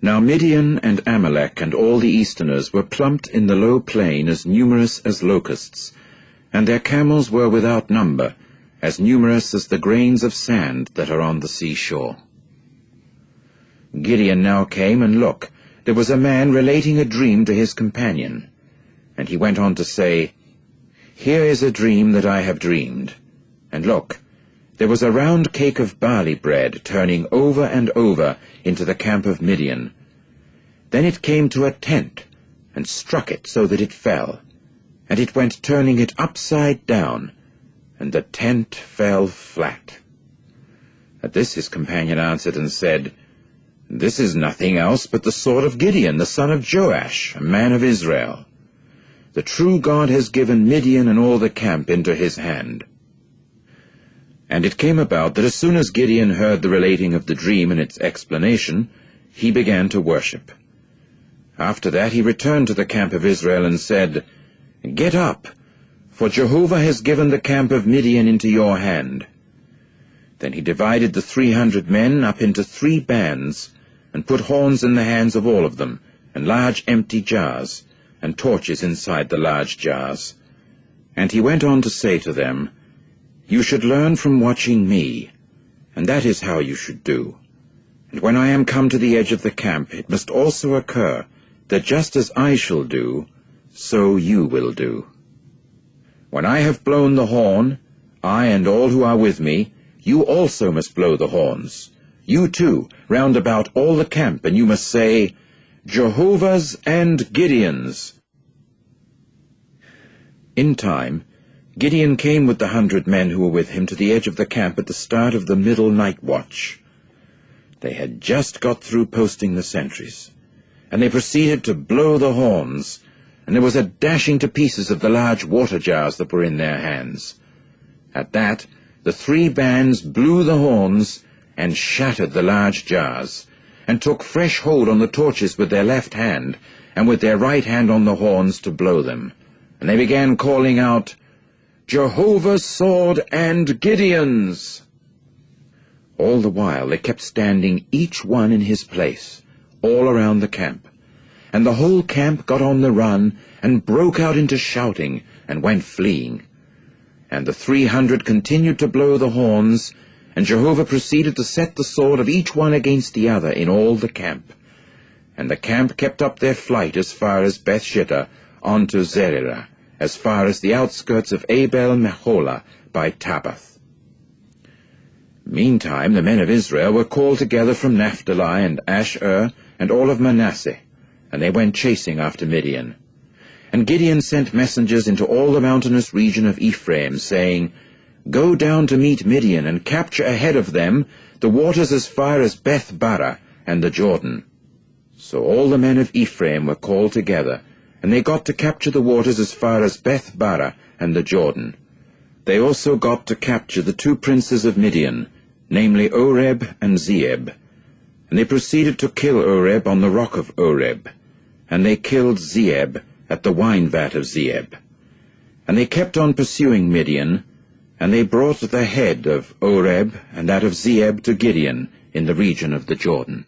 Now Midian and Amalek and all the Easterners were plumped in the low plain as numerous as locusts, and their camels were without number, as numerous as the grains of sand that are on the seashore. Gideon now came, and look, there was a man relating a dream to his companion. And he went on to say, Here is a dream that I have dreamed. And look, there was a round cake of barley bread turning over and over into the camp of Midian. Then it came to a tent, and struck it so that it fell, and it went turning it upside down, and the tent fell flat. At this his companion answered and said, This is nothing else but the sword of Gideon, the son of Joash, a man of Israel. The true God has given Midian and all the camp into his hand. And it came about that as soon as Gideon heard the relating of the dream and its explanation, he began to worship. After that he returned to the camp of Israel and said, Get up, for Jehovah has given the camp of Midian into your hand. Then he divided the 300 men up into 3 bands, and put horns in the hands of all of them, and large empty jars, and torches inside the large jars. And he went on to say to them, You should learn from watching me, and that is how you should do. And when I am come to the edge of the camp, it must also occur that just as I shall do, so you will do. When I have blown the horn, I and all who are with me, you also must blow the horns. You too, round about all the camp, and you must say, Jehovah's and Gideon's. In time, Gideon came with the 100 men who were with him to the edge of the camp at the start of the middle night watch. They had just got through posting the sentries, and they proceeded to blow the horns, and there was a dashing to pieces of the large water jars that were in their hands. At that, the 3 bands blew the horns and shattered the large jars, and took fresh hold on the torches with their left hand, and with their right hand on the horns to blow them. And they began calling out, Jehovah's sword and Gideon's! All the while they kept standing each one in his place, all around the camp. And the whole camp got on the run, and broke out into shouting, and went fleeing. And the 300 continued to blow the horns, and Jehovah proceeded to set the sword of each one against the other in all the camp. And the camp kept up their flight as far as Bethshittah, on to Zererah, as far as the outskirts of Abel-Meholah by Tabbath. Meantime the men of Israel were called together from Naphtali and Asher and all of Manasseh, and they went chasing after Midian. And Gideon sent messengers into all the mountainous region of Ephraim, saying, Go down to meet Midian, and capture ahead of them the waters as far as Beth-barah and the Jordan. So all the men of Ephraim were called together, and they got to capture the waters as far as Beth-barah and the Jordan. They also got to capture the 2 princes of Midian, namely Oreb and Zeeb. And they proceeded to kill Oreb on the rock of Oreb, and they killed Zeeb at the wine vat of Zeeb. And they kept on pursuing Midian, and they brought the head of Oreb and that of Zeeb to Gideon in the region of the Jordan.